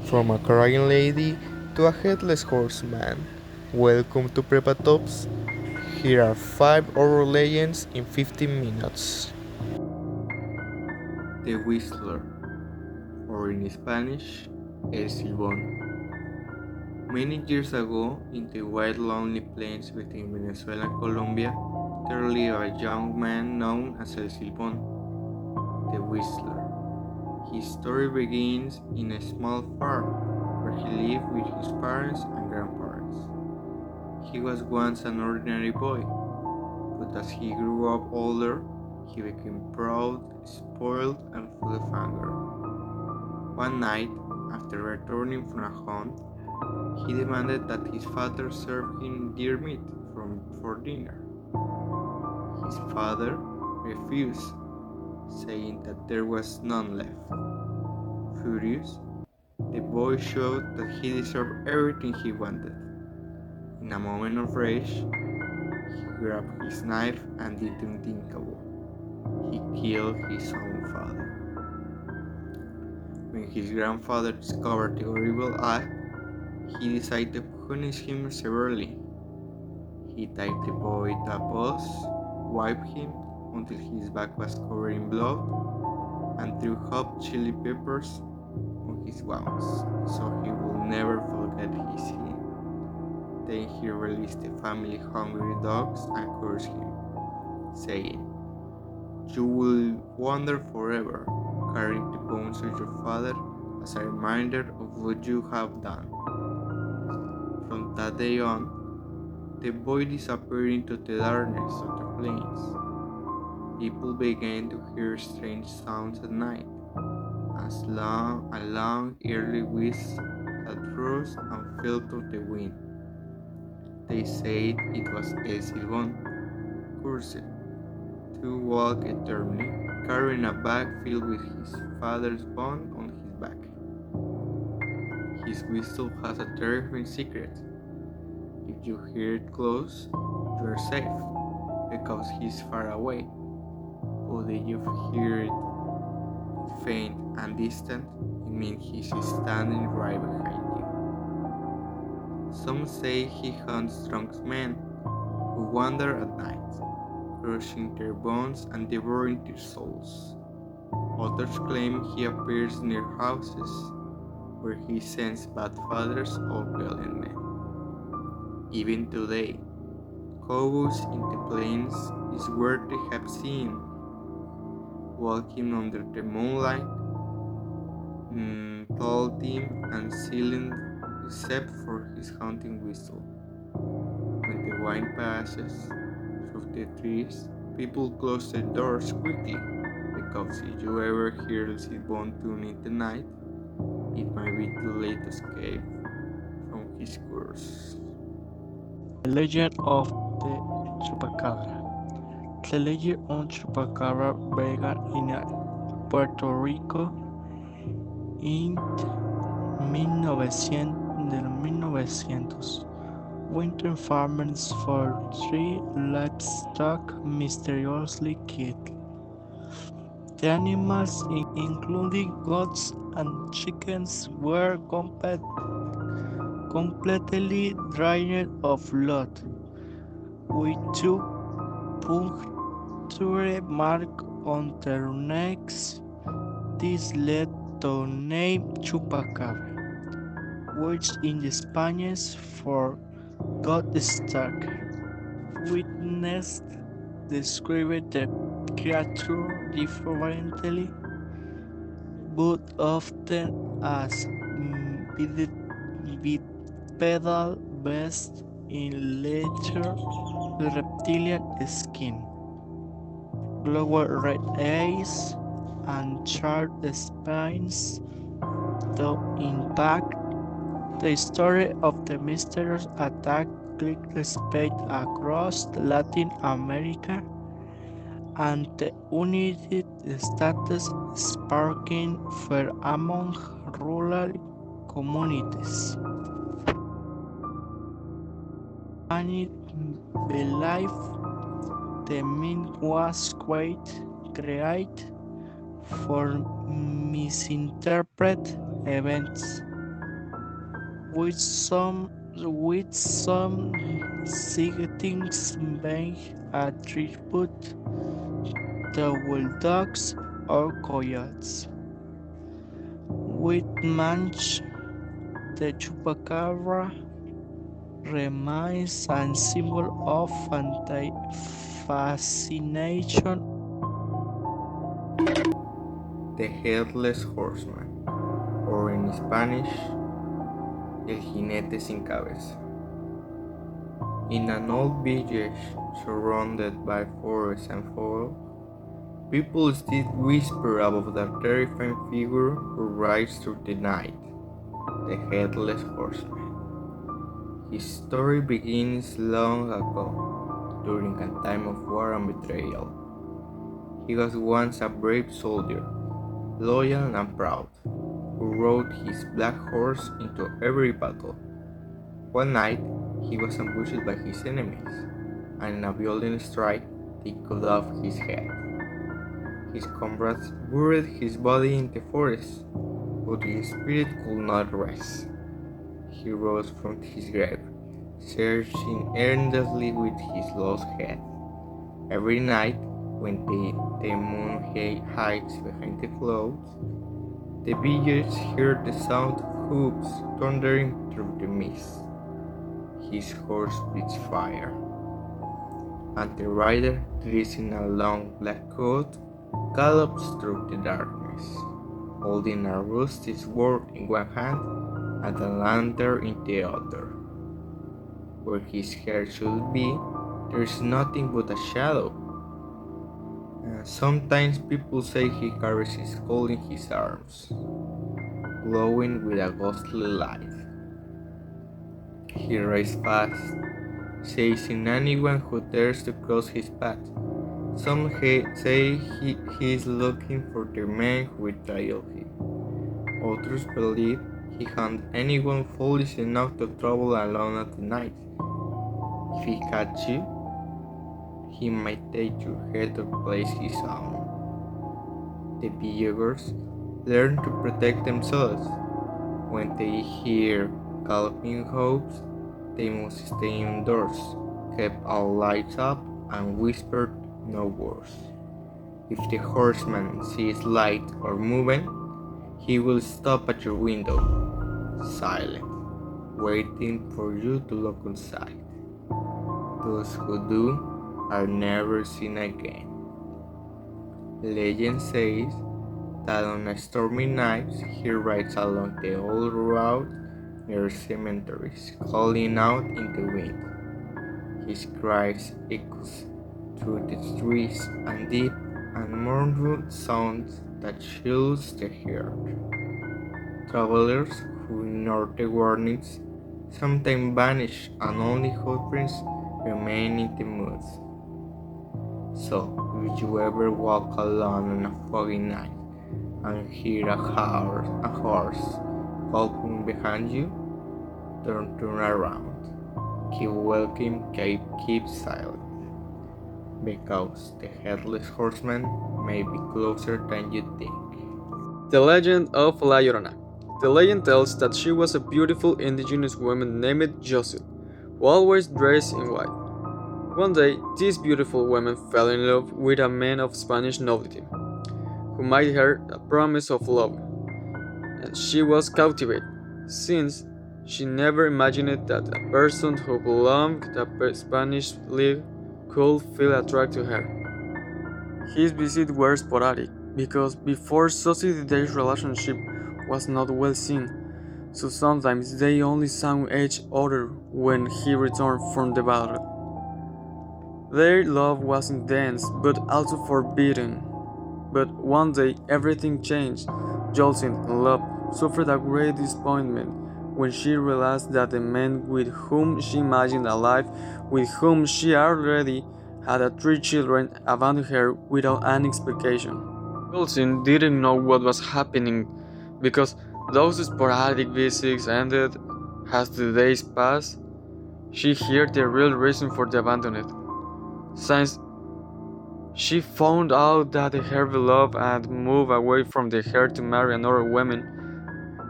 From a crying lady to a headless horseman. Welcome to Prepa Tops. Here are 5 horror legends in 15 minutes. The Whistler, or in Spanish, El Silbón. Many years ago, in the wide lonely plains between Venezuela and Colombia, there lived a young man known as El Silbón, the Whistler. His story begins in a small farm where he lived with his parents and grandparents. He was once an ordinary boy, but as he grew up older, he became proud, spoiled, and full of anger. One night, after returning from a hunt, he demanded that his father serve him deer meat for dinner. His father refused, saying that there was none left. Furious, the boy showed that he deserved everything he wanted. In a moment of rage, he grabbed his knife and did the unthinkable. He killed his own father. When his grandfather discovered the horrible act, he decided to punish him severely. He tied the boy to a post, wiped him until his back was covered in blood, and threw hot chili peppers on his wounds so he would never forget his sin. Then he released the family hungry dogs and cursed him, saying, "You will wander forever, carrying the bones of your father as a reminder of what you have done." From that day on, the boy disappeared into the darkness of the plains. People began to hear strange sounds at night, a long early whistle that rose and fell to the wind. They said it was El Silbón, cursed, to walk eternally, carrying a bag filled with his father's bone on his back. His whistle has a terrifying secret. If you hear it close, you are safe, because he's far away. But if you hear it faint and distant, it means he's standing right behind you. Some say he hunts drunk men who wander at night, crushing their bones and devouring their souls. Others claim he appears near houses where he sends bad fathers or violent men. Even today, cowboys in the plains is where they have seen him, walking under the moonlight, tall, dim, and silent except for his haunting whistle. When the wind passes through the trees, people close their doors quickly, because if you ever hear the silbón tune in the night, it might be too late to escape from his curse. The Legend of the Chupacabra. The legend of Chupacabra began in Puerto Rico in 1900. Winter farmers for three livestock mysteriously killed. The animals, including goats and chickens, were completely drained of blood, with two puncture marks on their necks. This led to the name Chupacabra, which in Spanish for God Stark. Witnesses described the creature differently, but often as bipedal based in leather with reptilian skin, glowing red eyes, and charred spines. Though in fact, the story of the mysterious attack clicked spread across Latin America and the United States, sparking fear among rural communities. Many believe the myth was created for misinterpret events. with some sightings being attributed to wild dogs or coyotes. With Manch, the chupacabra remains a symbol of anti-fascination. The Headless Horseman, or in Spanish, El Jinete Sin Cabeza. In an old village surrounded by forest and fog, people still whisper about the terrifying figure who rides through the night, the Headless Horseman. His story begins long ago, during a time of war and betrayal. He was once a brave soldier, loyal and proud, who rode his black horse into every battle. One night, he was ambushed by his enemies, and in a violent strike, they cut off his head. His comrades buried his body in the forest, but his spirit could not rest. He rose from his grave, searching endlessly with his lost head. Every night, when the moon hides behind the clouds, the villagers hear the sound of hooves thundering through the mist. His horse breathes fire, and the rider, dressed in a long black coat, gallops through the darkness, holding a rusty sword in one hand and a lantern in the other. Where his hair should be, there is nothing but a shadow. Sometimes people say he carries his skull in his arms, glowing with a ghostly light. He rides fast, chasing anyone who dares to cross his path. Some say he is looking for the men who betrayed him. Others believe he hunts anyone foolish enough to travel alone at night. If he catches you, he might take your head to replace his own. The villagers learn to protect themselves. When they hear galloping hooves, they must stay indoors, keep all lights up, and whisper no words. If the horseman sees light or movement, he will stop at your window, silent, waiting for you to look inside. Those who do are never seen again. Legend says that on a stormy night he rides along the old road near cemeteries, calling out in the wind. His cries echoes through the trees and deep and mournful sounds that chills the heart. Travelers who ignore the warnings sometimes vanish and only footprints remain in the woods. So, if you ever walk alone on a foggy night and hear a horse galloping behind you, don't turn around. Keep walking, keep silent, because the Headless Horseman may be closer than you think. The legend of La Llorona. The legend tells that she was a beautiful indigenous woman named Josie, who always dressed in white. One day, this beautiful woman fell in love with a man of Spanish nobility, who made her a promise of love, and she was captivated, since she never imagined that a person who belonged to the Spanish League could feel attracted to her. His visits were sporadic, because before society their relationship was not well seen, so sometimes they only saw each other when he returned from the battle. Their love was intense, but also forbidden. But one day everything changed. Jolson, in love, suffered a great disappointment when she realized that the man with whom she imagined a life, with whom she already had three children, abandoned her without any explication. Jolson didn't know what was happening because those sporadic visits ended. As the days passed, she heard the real reason for the abandonment. Since she found out that her beloved had moved away from her to marry another woman,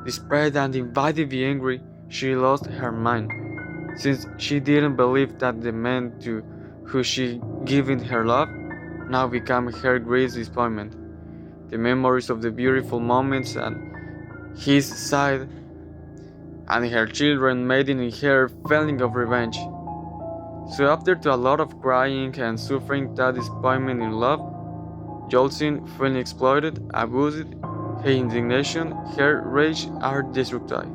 desperate and invited the angry, She lost her mind, since she didn't believe that the man to who she given her love now became her greatest disappointment. The memories of the beautiful moments and his side and her children made in her feeling of revenge. So after a lot of crying and suffering that disappointment in love, Jolsin, feeling exploited, abused, her indignation, her rage are destructive.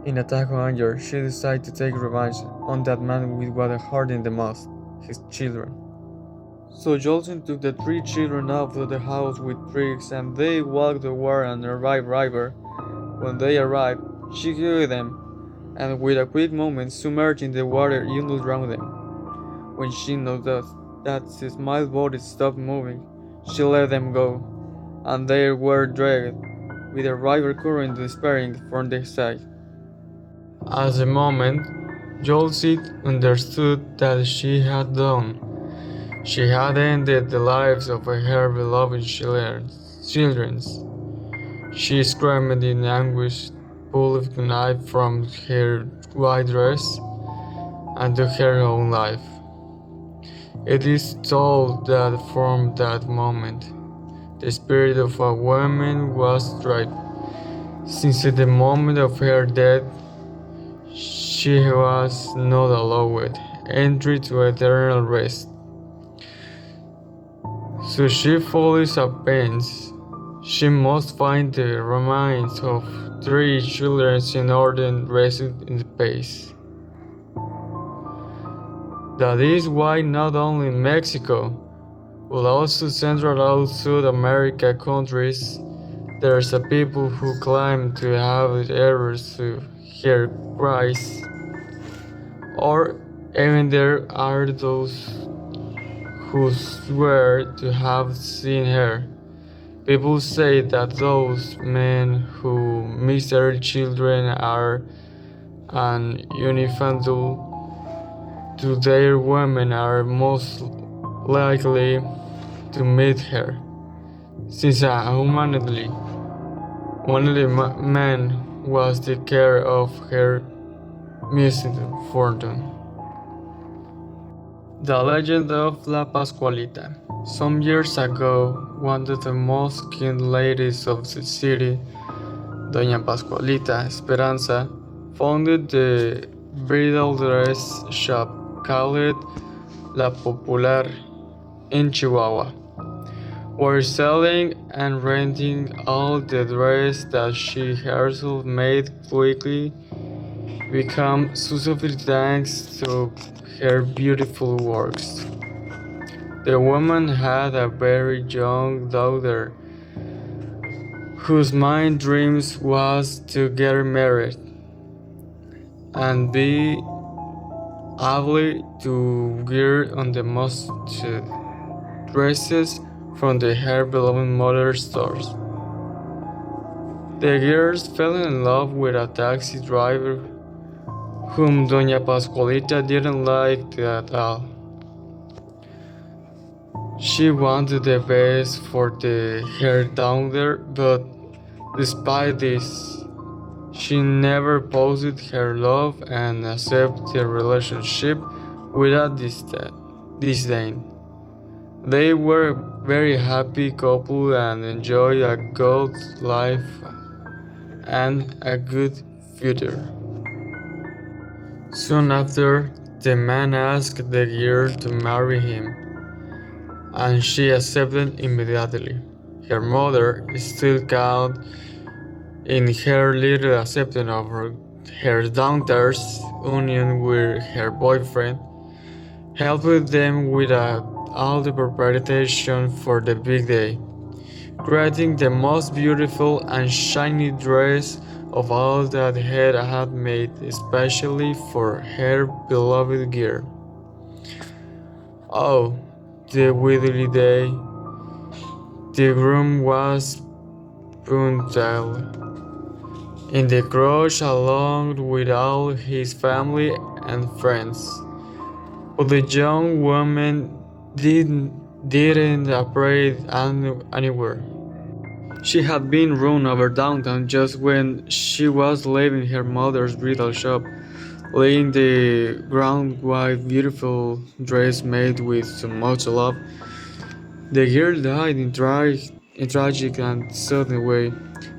In attack on anger, she decided to take revenge on that man with what hurt him the most, his children. So Jolson took the three children out of the house with tricks and they walked toward an arrived river. When they arrived, she killed them and with a quick movement submerged in the water almost drowned them. When she noticed that his small body stopped moving, she let them go, and they were dragged with the river current despairing from the side. At the moment, Jolsit understood that she had done. She had ended the lives of her beloved children. She screamed in anguish, pulled a knife from her white dress, and took her own life. It is told that from that moment, the spirit of a woman was tried. Since the moment of her death, she was not allowed entry to eternal rest. So she follows a pains. She must find the remains of three children in order to rest in the peace. That is why not only in Mexico, but also Central and South America countries, there's a people who claim to have ears to hear cries, or even there are those who swear to have seen her. People say that those men who miss their children are an infantile to their women are most likely to meet her, since a humanly only man was the care of her missing fortune. The legend of La Pascualita. Some years ago, one of the most skilled ladies of the city, Doña Pascualita Esperanza, founded the bridal dress shop called La Popular in Chihuahua, where selling and renting all the dresses that she herself made quickly became successful thanks to her beautiful works. The woman had a very young daughter whose main dreams was to get married and be able to wear on the most dresses from the her beloved mother's stores. The girls fell in love with a taxi driver whom Doña Pascualita didn't like at all. She wanted the best for her daughter, but despite this, she never posed her love and accepted the relationship without disdain. They were a very happy couple and enjoyed a good life and a good future. Soon after, the man asked the girl to marry him, and she accepted immediately. Her mother, still caught in her little acceptance of her daughter's union with her boyfriend, helped them with all the preparation for the big day, creating the most beautiful and shiny dress of all that Hera had made especially for her beloved girl. Oh, the wedding day! The groom was punctual in the church along with all his family and friends, but the young woman didn't appear anywhere. She had been run over downtown just when she was leaving her mother's bridal shop, laying the ground white beautiful dress made with so much love. The girl died in tragic and sudden way.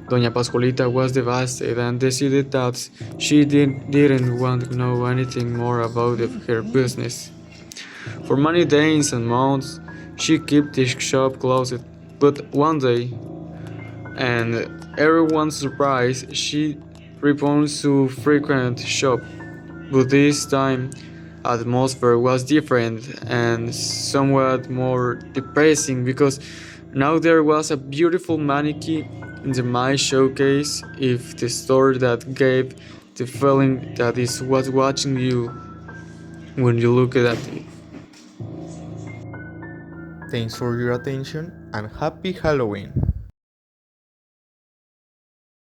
Doña Pascualita was devastated and decided that she didn't want to know anything more about her business. For many days and months, she kept the shop closed, but one day, and everyone's surprised, she returned to frequent shop. But this time, atmosphere was different and somewhat more depressing because now there was a beautiful mannequin in the my showcase if the store that gave the feeling that it was watching you when you look at it. Thanks for your attention and happy Halloween!